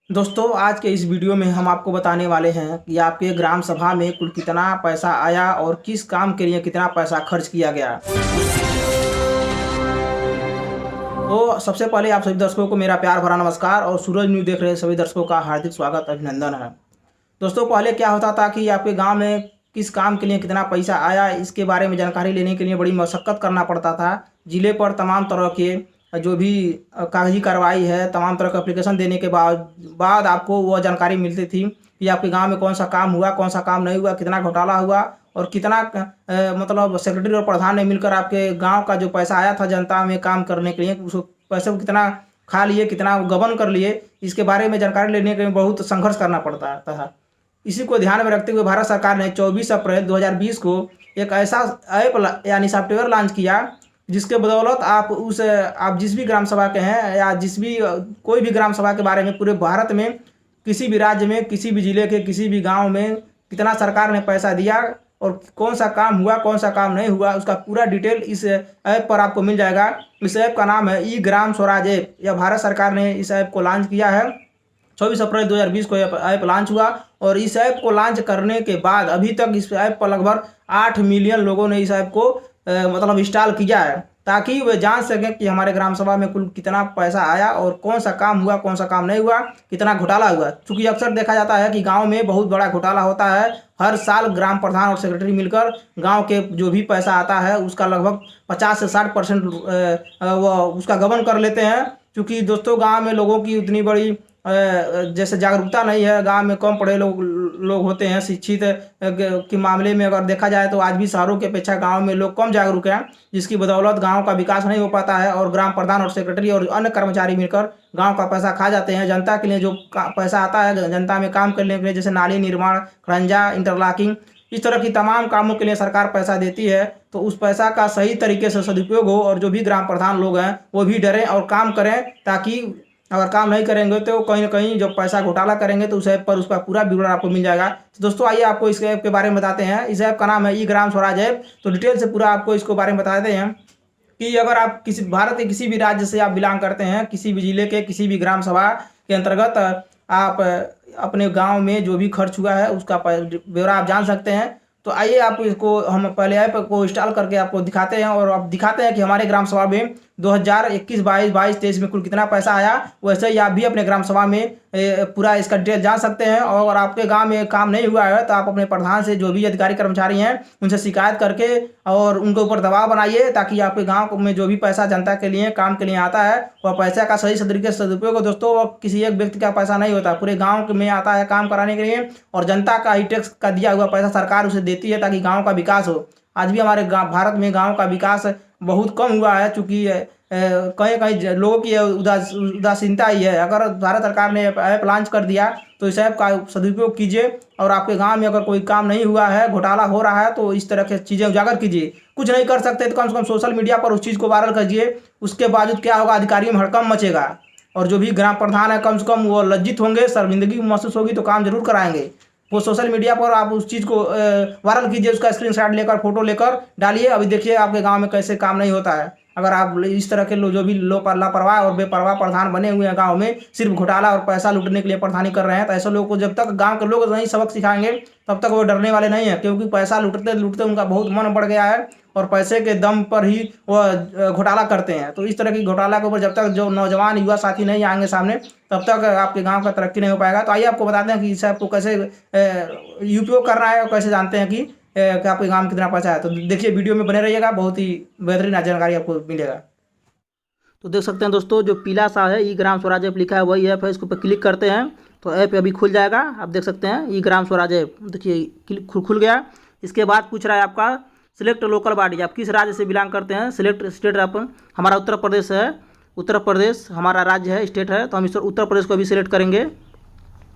दोस्तों आज के इस वीडियो में हम आपको बताने वाले हैं कि आपके ग्राम सभा में कुल कितना पैसा आया और किस काम के लिए कितना पैसा खर्च किया गया। तो सबसे पहले आप सभी दर्शकों को मेरा प्यार भरा नमस्कार और सूरज न्यूज़ देख रहे सभी दर्शकों का हार्दिक स्वागत अभिनंदन है। दोस्तों पहले क्या होता था कि आपके गांव में किस काम के लिए कितना पैसा आया इसके बारे में जानकारी लेने के लिए बड़ी मशक्कत करना पड़ता था। जिले पर तमाम तरह के जो भी कागजी कार्रवाई है, तमाम तरह का एप्लीकेशन देने के बाद आपको वह जानकारी मिलती थी कि आपके गांव में कौन सा काम हुआ, कौन सा काम नहीं हुआ, कितना घोटाला हुआ और कितना मतलब सेक्रेटरी और प्रधान ने मिलकर आपके गांव का जो पैसा आया था जनता में काम करने के लिए उस पैसे को कितना खा लिए, कितना गबन कर लिए, इसके बारे में जानकारी लेने के लिए बहुत संघर्ष करना पड़ता था। इसी को ध्यान में रखते हुए भारत सरकार ने 24 अप्रैल 2020 को एक ऐसा ऐप यानी सॉफ्टवेयर लॉन्च किया जिसके बदौलत आप जिस भी ग्राम सभा के हैं या जिस भी कोई भी ग्राम सभा के बारे में पूरे भारत में किसी भी राज्य में किसी भी जिले के किसी भी गांव में कितना सरकार ने पैसा दिया और कौन सा काम हुआ कौन सा काम नहीं हुआ उसका पूरा डिटेल इस ऐप पर आपको मिल जाएगा। इस ऐप का नाम है ई ग्राम स्वराज ऐप। यह भारत सरकार ने इस ऐप को लॉन्च किया है। 24 अप्रैल 2020 को ऐप लॉन्च हुआ और इस ऐप को लॉन्च करने के बाद अभी तक इस ऐप पर लगभग 8 मिलियन लोगों ने इस ऐप को मतलब इंस्टॉल किया है ताकि वे जान सकें कि हमारे ग्राम सभा में कुल कितना पैसा आया और कौन सा काम हुआ कौन सा काम नहीं हुआ, कितना घोटाला हुआ। क्योंकि अक्सर देखा जाता है कि गांव में बहुत बड़ा घोटाला होता है। हर साल ग्राम प्रधान और सेक्रेटरी मिलकर गांव के जो भी पैसा आता है उसका लगभग 50 से 60% वो उसका गबन कर लेते हैं। क्योंकि दोस्तों गाँव में लोगों की उतनी बड़ी जैसे जागरूकता नहीं है, गांव में कम पढ़े लोग होते हैं। शिक्षित के मामले में अगर देखा जाए तो आज भी शहरों की अपेक्षा गांव में लोग कम जागरूक हैं, जिसकी बदौलत गांव का विकास नहीं हो पाता है और ग्राम प्रधान और सेक्रेटरी और अन्य कर्मचारी मिलकर गांव का पैसा खा जाते हैं। जनता के लिए जो पैसा आता है जनता में काम करने के लिए, जैसे नाली निर्माण, खरंजा, इंटरलॉकिंग, इस तरह की तमाम कामों के लिए सरकार पैसा देती है। तो उस पैसा का सही तरीके से सदुपयोग हो और जो भी ग्राम प्रधान लोग हैं वो भी डरें और काम करें, ताकि अगर काम नहीं करेंगे तो कहीं ना कहीं जब पैसा घोटाला करेंगे तो उस ऐप पर उसका पूरा विवरण आपको मिल जाएगा। तो दोस्तों आइए आपको इस ऐप के बारे में बताते हैं। इस ऐप का नाम है ई ग्राम स्वराज ऐप। तो डिटेल से पूरा आपको इसको बारे में बताते हैं कि अगर आप किसी भारत के किसी भी राज्य से आप बिलोंग करते हैं, किसी भी जिले के किसी भी ग्राम सभा के अंतर्गत आप अपने गाँव में जो भी खर्च हुआ है उसका ब्यौरा आप जान सकते हैं। तो आइए आप इसको हम पहले ऐप को इंस्टॉल करके आपको दिखाते हैं और आप दिखाते हैं कि हमारे ग्राम सभा में 2021, 22, 23 में कुल कितना पैसा आया। वैसे ही आप भी अपने ग्राम सभा में पूरा इसका डिटेल जान सकते हैं। और अगर आपके गांव में काम नहीं हुआ है तो आप अपने प्रधान से, जो भी अधिकारी कर्मचारी हैं, उनसे शिकायत करके और उनके ऊपर दबाव बनाइए ताकि आपके गाँव में जो भी पैसा जनता के लिए काम के लिए आता है वह पैसा का सही तरीके से सदुपयोग हो। दोस्तों वह किसी एक व्यक्ति का पैसा नहीं होता, पूरे गाँव में आता है काम कराने के लिए और जनता का ही टैक्स का दिया हुआ पैसा सरकार उसे देती है ताकि गाँव का विकास हो। आज भी हमारे भारत में गाँव का विकास बहुत कम हुआ है, चूँकि कहीं कहीं लोगों की उदासीनता ही है। अगर भारत सरकार ने ऐप लॉन्च कर दिया तो इस ऐप का सदुपयोग कीजिए और आपके गांव में अगर कोई काम नहीं हुआ है, घोटाला हो रहा है, तो इस तरह की चीज़ें उजागर कीजिए। कुछ नहीं कर सकते तो कम से कम सोशल मीडिया पर उस चीज़ को वायरल कीजिए। उसके बावजूद क्या होगा, अधिकारियों में हड़कंप मचेगा और जो भी ग्राम प्रधान है कम से कम वो लज्जित होंगे, शर्मिंदगी महसूस होगी तो काम जरूर कराएंगे। वो सोशल मीडिया पर आप उस चीज़ को वायरल कीजिए, उसका स्क्रीनशॉट लेकर फोटो लेकर डालिए। अभी देखिए आपके गांव में कैसे काम नहीं होता है। अगर आप इस तरह के लोग जो भी लापरवाह और बेपरवाह प्रधान बने हुए हैं गांव में, सिर्फ घोटाला और पैसा लूटने के लिए प्रधानी कर रहे हैं, तो ऐसे लोगों को जब तक गांव के लोग नहीं सबक सिखाएंगे तब तक वो डरने वाले नहीं है। क्योंकि पैसा लूटते लूटते उनका बहुत मन बढ़ गया है और पैसे के दम पर ही वह घोटाला करते हैं। तो इस तरह की घोटाला के ऊपर जब तक जो नौजवान युवा साथी नहीं आएंगे सामने तब तक आपके गांव का तरक्की नहीं हो पाएगा। तो आइए आपको बताते हैं कि इस ऐप को कैसे उपयोग करना है और कैसे जानते हैं कि आपके गांव में कितना पैसा है। तो देखिए वीडियो में बने रहिएगा, बहुत ही बेहतरीन जानकारी आपको मिलेगा। तो देख सकते हैं दोस्तों जो पीला सा है ई ग्राम स्वराज ऐप लिखा है वही ऐप है। इसके ऊपर क्लिक करते हैं तो ऐप अभी खुल जाएगा। आप देख सकते हैं ई ग्राम स्वराज ऐप, देखिए खुल गया। इसके बाद पूछ रहा है आपका सिलेक्ट लोकल बॉडी, आप किस राज्य से बिलोंग करते हैं। सिलेक्ट स्टेट, आप हमारा उत्तर प्रदेश है, उत्तर प्रदेश हमारा राज्य है, स्टेट है, तो हम इस उत्तर प्रदेश को भी सिलेक्ट करेंगे।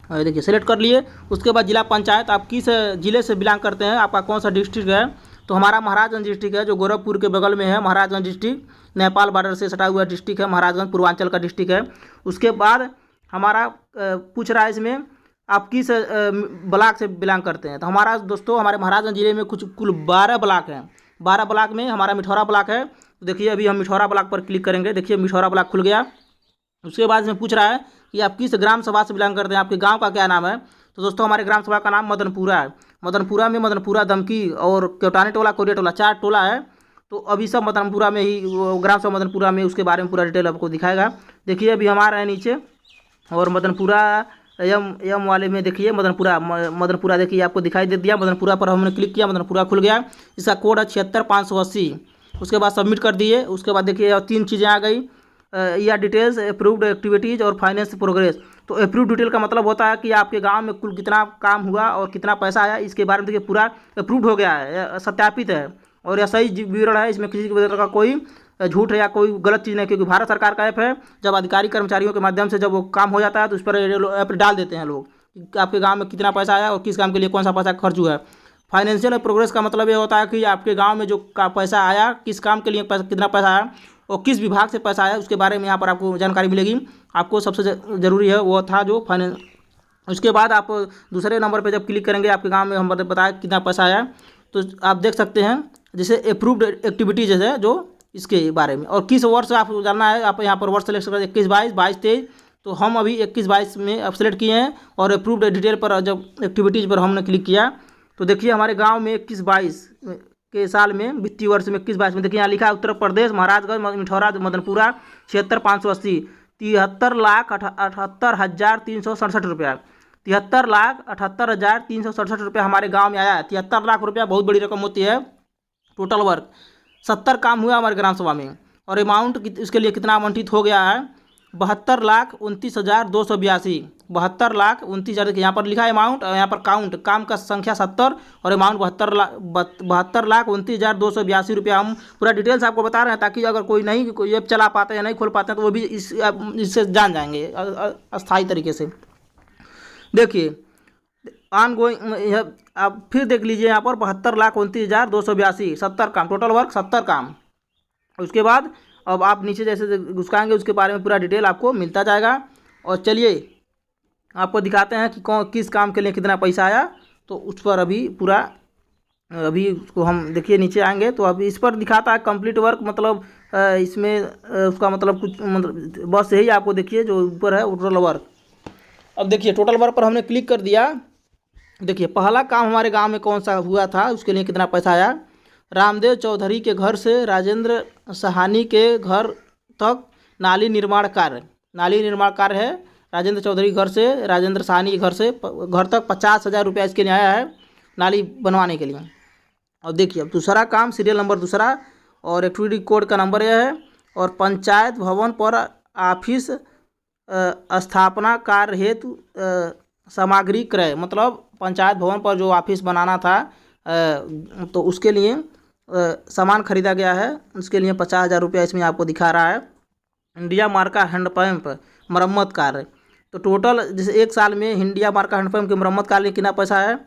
देखिए सेलेक्ट कर लिए। उसके बाद जिला पंचायत, आप किस जिले से बिलोंग करते हैं, आपका कौन सा डिस्ट्रिक्ट है। तो हमारा महाराजगंज डिस्ट्रिक्ट है जो गोरखपुर के बगल में है। महाराजगंज डिस्ट्रिक्ट नेपाल बॉर्डर से सटा हुआ डिस्ट्रिक्ट है। महाराजगंज पूर्वांचल का डिस्ट्रिक्ट है। उसके बाद हमारा पूछ रहा है इसमें आप किस ब्लॉक से बिलोंग करते हैं। तो हमारा दोस्तों हमारे महाराजगंज जिले में कुल 12 ब्लॉक हैं। 12 ब्लॉक में हमारा मिठौरा ब्लॉक है। तो देखिए अभी हम मिठौरा ब्लॉक पर क्लिक करेंगे। देखिए मिठौरा ब्लॉक खुल गया। उसके बाद इसमें पूछ रहा है कि आप किस ग्राम सभा से बिलोंग करते हैं, आपके गांव का क्या नाम है। तो दोस्तों हमारे ग्राम सभा का नाम मदनपुरा है। मदनपुरा में मदनपुरा, धमकी और केवटानी टोला, कोरिया टोला, 4 टोला है। तो अभी सब मदनपुरा में ही, वो ग्राम सभा मदनपुरा में, उसके बारे में पूरा डिटेल आपको दिखाएगा। देखिए अभी हमारा है नीचे, और मदनपुरा यम यम वाले में देखिए मदनपुरा देखिए आपको दिखाई दे दिया। मदनपुरा पर हमने क्लिक किया, मदनपुरा खुल गया। इसका कोड है 76580। उसके बाद सबमिट कर दिए। उसके बाद देखिए 3 चीज़ें आ गई, या डिटेल्स, अप्रूव्ड एक्टिविटीज़ और फाइनेंस प्रोग्रेस। तो अप्रूव्ड डिटेल का मतलब होता है कि आपके गांव में कुल कितना काम हुआ और कितना पैसा आया, इसके बारे में देखिए पूरा अप्रूव्ड हो गया है, सत्यापित है और यह सही विवरण है। इसमें किसी प्रकार का कोई झूठ है या कोई गलत चीज़ नहीं, क्योंकि भारत सरकार का ऐप है। जब अधिकारी कर्मचारियों के माध्यम से जब वो काम हो जाता है तो उस पर ऐप डाल देते हैं लोग कि आपके गांव में कितना पैसा आया और किस काम के लिए कौन सा पैसा खर्च हुआ है। फाइनेंशियल प्रोग्रेस का मतलब ये होता है कि आपके गांव में जो पैसा आया, किस काम के लिए कितना पैसा आया और किस विभाग से पैसा आया, उसके बारे में यहाँ पर आपको जानकारी मिलेगी। आपको सबसे ज़रूरी है वो था जो फाइनेंस। उसके बाद आप दूसरे नंबर पर जब क्लिक करेंगे, आपके गाँव में हम बताया कितना पैसा आया, तो आप देख सकते हैं जैसे अप्रूव्ड एक्टिविटीज है जो इसके बारे में, और किस वर्ष आपको जानना है। आप यहाँ पर वर्ष सेलेक्ट करें 21-22, 22-23। तो हम अभी 21-22 में आप सेलेक्ट किए हैं, और अप्रूव्ड डिटेल पर जब एक्टिविटीज़ पर हमने क्लिक किया तो देखिए हमारे गांव में 21-22 के साल में, वित्तीय वर्ष में 21-22 में देखिए यहाँ लिखा है उत्तर प्रदेश, महाराजगंज, मिठौरा, मदनपुरा 76580, 73,78,367 रुपया। 73,78,367 रुपया हमारे गांव में आया है। 73 लाख रुपया बहुत बड़ी रकम होती है। टोटल वर्क 70 काम हुआ हमारे ग्राम सभा में, और अमाउंट इसके लिए कितना आवंटित हो गया है, 72,29,282। 72,29,000 देखिए यहाँ पर लिखा है अमाउंट, और यहाँ पर काम का संख्या 70 और अमाउंट 72,29,282 रुपया। हम पूरा डिटेल्स आपको बता रहे हैं ताकि अगर कोई ऐप चला पाते हैं या नहीं खोल पाते हैं तो वो भी इससे जान जाएंगे अस्थायी तरीके से। देखिए ऑनगोइंग, आप फिर देख लीजिए यहाँ पर 72,29,282, 70 काम, टोटल वर्क 70 काम। उसके बाद अब आप नीचे जैसे घुसकाएंगे उसके बारे में पूरा डिटेल आपको मिलता जाएगा। और चलिए आपको दिखाते हैं कि किस काम के लिए कितना पैसा आया। तो उस पर अभी पूरा, अभी उसको हम देखिए नीचे आएंगे तो अभी इस पर दिखाता है कंप्लीट वर्क, मतलब इसमें उसका मतलब कुछ मतलब बस यही आपको देखिए जो ऊपर है टोटल वर्क। अब देखिए टोटल वर्क पर हमने क्लिक कर दिया। देखिए पहला काम हमारे गांव में कौन सा हुआ था, उसके लिए कितना पैसा आया। रामदेव चौधरी के घर से राजेंद्र सहानी के घर तक नाली निर्माण कार्य है। राजेंद्र चौधरी घर से राजेंद्र सहानी के घर तक 50,000 रुपया इसके लिए आया है नाली बनवाने के लिए। और देखिए अब दूसरा काम, सीरियल नंबर दूसरा और एक्टिविटी कोड का नंबर यह है। और पंचायत भवन पर ऑफिस स्थापना कार्य हेतु सामग्री क्रय, मतलब पंचायत भवन पर जो ऑफिस बनाना था तो उसके लिए सामान खरीदा गया है, उसके लिए 50,000 रुपया इसमें आपको दिखा रहा है। इंडिया मार्का हैंडपम्प मरम्मत कार्य, तो टोटल जैसे एक साल में इंडिया मार्का हैंडपम्प की मरम्मत कार्य कितना पैसा है,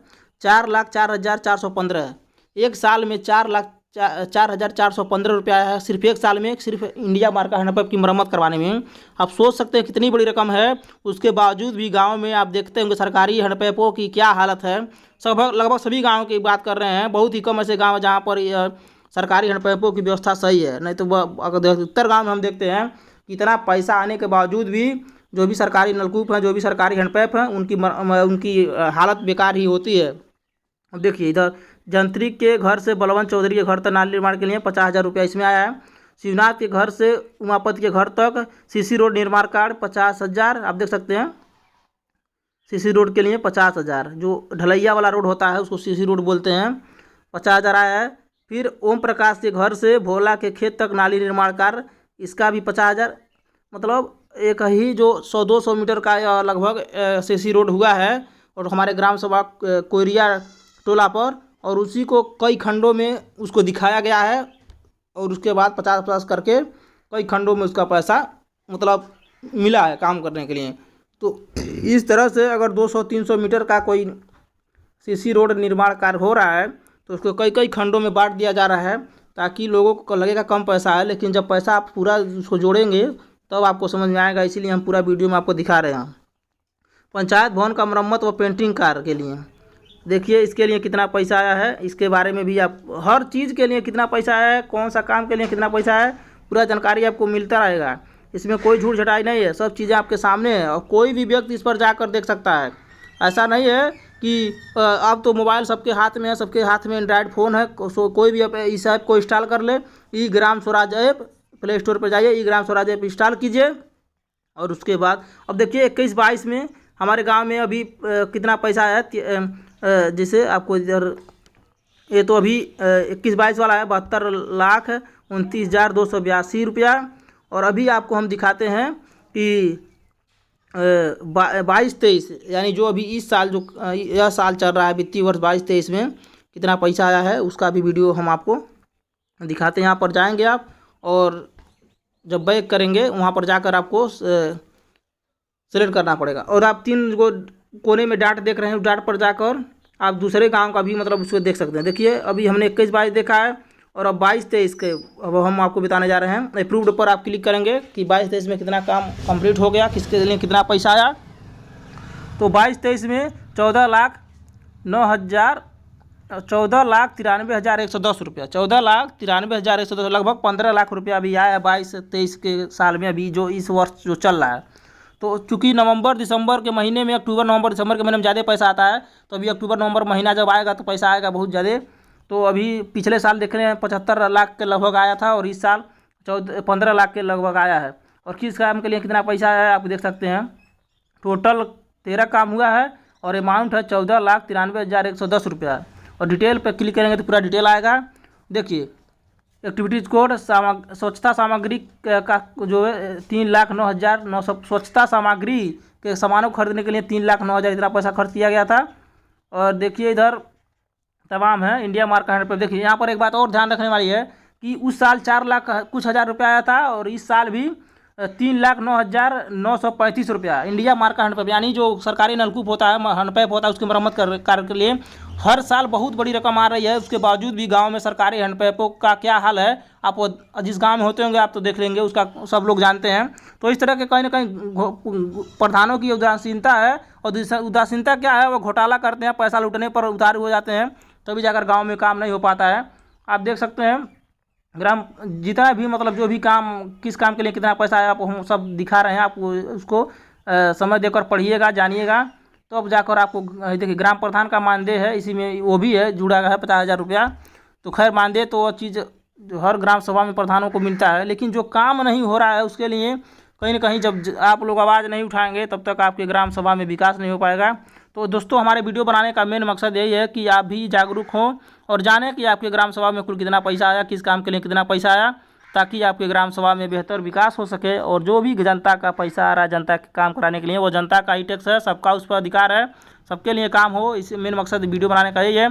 4,04,415। एक साल में 4,04,415 रुपया है सिर्फ एक साल में, सिर्फ इंडिया मार्का हैंडपम्प की मरम्मत करवाने में। आप सोच सकते हैं कितनी बड़ी रकम है। उसके बावजूद भी गांव में आप देखते होंगे सरकारी हैंडपम्पों की क्या हालत है। लगभग सभी गाँव की बात कर रहे हैं, बहुत ही कम ऐसे गाँव जहाँ पर सरकारी हैंडपम्पों की व्यवस्था सही है। नहीं तो अगर उत्तर गाँव में हम देखते हैं कि इतना पैसा आने के बावजूद भी जो भी सरकारी नलकूप हैं, जो भी सरकारी हैंडपम्प हैं, उनकी हालत बेकार ही होती है। अब देखिए इधर जंत्रिक के घर से बलवंत चौधरी के घर तक नाली निर्माण के लिए 50,000 रुपया इसमें आया है। शिवनाथ के घर से उमापति के घर तक सीसी रोड निर्माण कार्य 50,000, आप देख सकते हैं। सीसी रोड के लिए 50,000, जो ढलैया वाला रोड होता है उसको सीसी रोड बोलते हैं, 50,000 आया है। फिर ओम प्रकाश के घर से भोला के खेत तक नाली निर्माण कार्य, इसका भी 50,000। मतलब एक ही जो 100-200 मीटर का लगभग सीसी रोड हुआ है और हमारे ग्राम सभा कोरिया टोला पर, और उसी को कई खंडों में उसको दिखाया गया है और उसके बाद 50-50 करके कई खंडों में उसका पैसा मतलब मिला है काम करने के लिए। तो इस तरह से अगर 200-300 मीटर का कोई सीसी रोड निर्माण कार्य हो रहा है तो उसको कई कई खंडों में बांट दिया जा रहा है ताकि लोगों को लगेगा कम पैसा है, लेकिन जब पैसा आप पूरा उसको जोड़ेंगे तब आपको समझ में आएगा। इसीलिए हम पूरा वीडियो में आपको दिखा रहे हैं। पंचायत भवन का मरम्मत व पेंटिंग कार्य के लिए देखिए इसके लिए कितना पैसा आया है, इसके बारे में भी आप हर चीज़ के लिए कितना पैसा है, कौन सा काम के लिए कितना पैसा है, पूरा जानकारी आपको मिलता रहेगा। इसमें कोई झूठ झटाई नहीं है, सब चीज़ें आपके सामने है और कोई भी व्यक्ति इस पर जाकर देख सकता है। ऐसा नहीं है कि अब तो मोबाइल सबके हाथ में है, सबके हाथ में एंड्रॉयड फ़ोन है, कोई भी इस ऐप को इंस्टॉल कर ले। ई Gram Swaraj app, play store पर जाइए, ई ग्राम स्वराज ऐप इंस्टॉल कीजिए। और उसके बाद अब देखिए 21-22 में हमारे गांव में अभी कितना पैसा है, जैसे आपको इधर ये तो अभी 21-22 वाला है 72,29,282 रुपया। और अभी आपको हम दिखाते हैं कि 22-23 यानी जो अभी इस साल जो यह साल चल रहा है वित्तीय वर्ष 22-23 में कितना पैसा आया है उसका भी वीडियो हम आपको दिखाते हैं। यहाँ पर जाएंगे आप और जब बैक करेंगे वहाँ पर जाकर आपको सेलेक्ट करना पड़ेगा और आप 3 को कोने में डाट देख रहे हैं, उस डाट पर जाकर आप दूसरे गांव का भी मतलब उसको देख सकते हैं। देखिए अभी हमने 21-22 देखा है और अब 22-23 के अब हम आपको बताने जा रहे हैं। अप्रूव्ड पर आप क्लिक करेंगे कि 22-23 में कितना काम कंप्लीट हो गया, किसके लिए कितना पैसा आया। तो 22-23 में 14,93,110 रुपया, 14,93,110, लगभग 15 लाख रुपया अभी आया है 22-23 के साल में, अभी जो इस वर्ष जो चल रहा है। तो चूँकि नवंबर दिसंबर के महीने में, अक्टूबर नवंबर दिसंबर के महीने में ज़्यादा पैसा आता है, तो अभी अक्टूबर नवंबर महीना जब आएगा तो पैसा आएगा बहुत ज़्यादा। तो अभी पिछले साल देख रहे हैं 75 लाख के लगभग आया था और इस साल 15 लाख के लगभग आया है। और किस काम के लिए कितना पैसा आया है आप देख सकते हैं। टोटल 13 काम हुआ है और अमाउंट है 14,93,110 रुपया। और डिटेल पर क्लिक करेंगे तो पूरा डिटेल आएगा। देखिए एक्टिविटीज़ कोड स्वच्छता सामग्री का जो है 3,09,900, स्वच्छता सामग्री के सामानों को खरीदने के लिए 3,09,000 इतना पैसा खर्च किया गया था। और देखिए इधर तमाम है इंडिया मार्क हैंड पर। देखिए यहाँ पर एक बात और ध्यान रखने वाली है कि उस साल 4 लाख कुछ हज़ार रुपया आया था और इस साल भी 3,09,935 रुपया इंडिया मार्क हैंडपैप, यानी जो सरकारी नलकूप होता है, हैंडपैप होता है, उसकी मरम्मत कार्य के लिए हर साल बहुत बड़ी रकम आ रही है। उसके बावजूद भी गांव में सरकारी हैंडपैपों का क्या हाल है, आप जिस गांव में होते होंगे आप तो देख लेंगे, उसका सब लोग जानते हैं। तो इस तरह के कहीं ना कहीं प्रधानों की उदासीनता है। और उदासीनता क्या है, वो घोटाला करते हैं, पैसा लूटने पर उतारू हो जाते हैं, तभी जाकर गाँव में काम नहीं हो पाता है। आप देख सकते हैं ग्राम जितना भी मतलब जो भी काम, किस काम के लिए कितना पैसा आया, आप हम सब दिखा रहे हैं। आप उसको समय देकर पढ़िएगा, जानिएगा, तो अब जाकर आपको देखिए ग्राम प्रधान का मानदेय है, इसी में वो भी है जुड़ा है 50,000 रुपया। तो खैर मानदेय तो वो चीज़ जो हर ग्राम सभा में प्रधानों को मिलता है, लेकिन जो काम नहीं हो रहा है उसके लिए कहीं ना कहीं जब आप लोग आवाज़ नहीं उठाएंगे तब तक आपके ग्राम सभा में विकास नहीं हो पाएगा। तो दोस्तों हमारे वीडियो बनाने का मेन मकसद यही है कि आप भी जागरूक हों और जानें कि आपके ग्राम सभा में कुल कितना पैसा आया, किस काम के लिए कितना पैसा आया, ताकि आपके ग्राम सभा में बेहतर विकास हो सके। और जो भी जनता का पैसा आ रहा है जनता के काम कराने के लिए, वो जनता का ही टैक्स है, सबका उस पर अधिकार है, सबके लिए काम हो, इस मेन मकसद वीडियो बनाने का यही है।